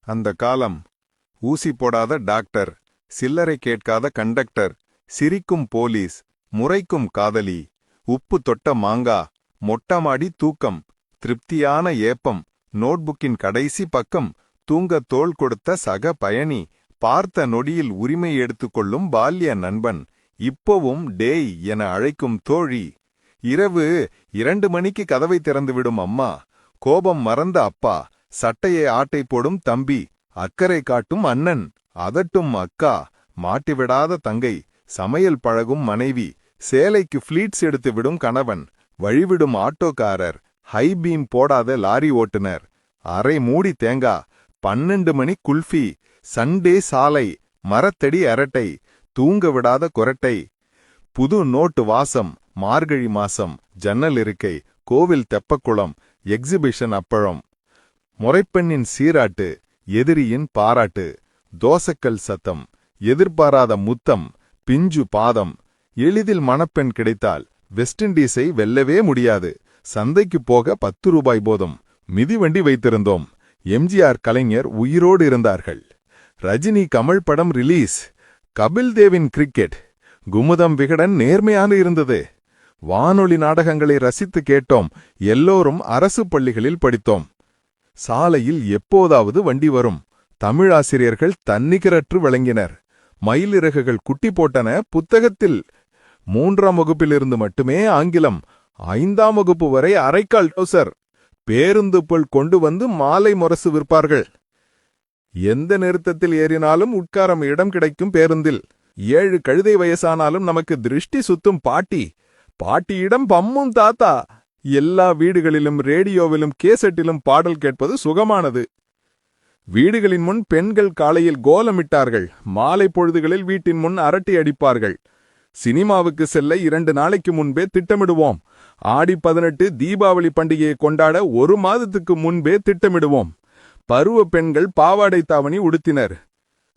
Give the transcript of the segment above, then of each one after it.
அந்த காலம். ஊசி போடாத டாக்டர், சில்லறை கேட்காத கண்டக்டர், சிரிக்கும் போலீஸ், முறைக்கும் காதலி, உப்பு தொட்ட மாங்கா, மொட்டமாடி தூக்கம், திருப்தியான ஏப்பம், நோட்புக்கின் கடைசி பக்கம், தூங்க தோள் கொடுத்த சக பயணி, பார்த்த நொடியில் உரிமை எடுத்துக்கொள்ளும் பால்ய நண்பன், இப்போவும் டேய் என அழைக்கும் தோழி. இரவு 2 மணிக்கு கதவை திறந்துவிடும் அம்மா, கோபம் மறந்த அப்பா, சட்டையை ஆட்டை போடும் தம்பி, அக்கறை காட்டும் அண்ணன், அதட்டும் அக்கா, மாட்டிவிடாத தங்கை, சமையல் பழகும் மனைவி, சேலைக்கு ஃப்ளீட்ஸ் எடுத்து விடும் கணவன், வழிவிடும் ஆட்டோக்காரர், ஹை பீம் போடாத லாரி ஓட்டுனர், அரை மூடி தேங்கா, 12 மணி குல்ஃபி, சண்டே சாலை, மரத்தடி அரட்டை, தூங்க விடாத கொரட்டை, புது நோட்டு வாசம், மார்கழி மாசம், ஜன்னல் இருக்கை, கோவில் தெப்பக்குளம், எக்ஸிபிஷன் அப்பழம், முறைப்பெண்ணின் சீராட்டு, எதிரியின் பாராட்டு, தோசக்கல் சத்தம், எதிர்பாராத முத்தம், பிஞ்சு பாதம், எளிதில் மணப்பெண் கிடைத்தால் வெஸ்ட் இண்டீஸை வெல்லவே முடியாது, சந்தைக்கு போக 10 ரூபாய் போதும், மிதிவண்டி வைத்திருந்தோம், எம்ஜிஆர் கலைஞர் உயிரோடு இருந்தார்கள், ரஜினி கமல் படம் ரிலீஸ், கபில் தேவின் கிரிக்கெட், குமுதம் விகடன் நேர்மையாக இருந்தது, வானொலி நாடகங்களை ரசித்து கேட்டோம், எல்லோரும் அரசு பள்ளிகளில் படித்தோம், சாலையில் எப்போதாவது வண்டி வரும், தமிழாசிரியர்கள் தன்னிகரற்று விளங்கினர், மயிலிறகுகள் குட்டி போட்டன புத்தகத்தில், 3ஆம் வகுப்பிலிருந்து மட்டுமே ஆங்கிலம், 5ஆம் வகுப்பு வரை அரைக்கால் டவுசர், பேருந்து போல் கொண்டு வந்து மாலை முரசு விற்பார்கள், எந்த நிறுத்தத்தில் ஏறினாலும் உட்காரம் இடம் கிடைக்கும் பேருந்தில், 7 கழுதை வயசானாலும் நமக்கு திருஷ்டி சுத்தும் பாட்டி, பாட்டியிடம் பம்மும் தாத்தா, எல்லா வீடுகளிலும் ரேடியோவிலும் கேசட்டிலும் பாடல் கேட்பது சுகமானது. வீடுகளின் முன் பெண்கள் காலையில் கோலமிட்டார்கள், மாலை பொழுதுகளில் வீட்டின் முன் அரட்டை அடிப்பார்கள், சினிமாவுக்கு செல்ல 2 நாளைக்கு முன்பே திட்டமிடுவோம், ஆடி 18 தீபாவளி பண்டிகையை கொண்டாட 1 மாதத்துக்கு முன்பே திட்டமிடுவோம், பருவ பெண்கள் பாவாடை தாவணி உடுத்தினர்,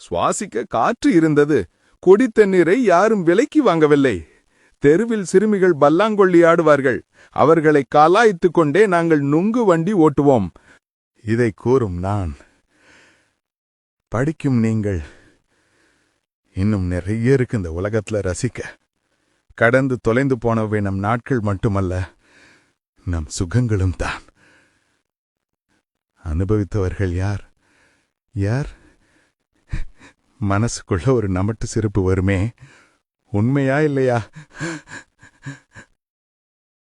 சுவாசிக்க காற்று இருந்தது, கொடி தண்ணீரை யாரும் விலைக்கு வாங்கவில்லை, தெருவில் சிறுமிகள் பல்லாங்கொள்ளி ஆடுவார்கள், அவர்களை கலாய்த்துக் கொண்டே நாங்கள் நுங்கு வண்டி ஓட்டுவோம். இதை கூறும் நான், படிக்கும் நீங்கள், இன்னும் நிறைய இருக்கு இந்த உலகத்துல ரசிக்க. கடந்து தொலைந்து போனவை நம் நாட்கள் மட்டுமல்ல, நம் சுகங்களும் தான். அனுபவித்தவர்கள் யார் யார்? மனசுக்குள்ள ஒரு நமட்டு சிரிப்பு வருமே, உண்மையா இல்லையா?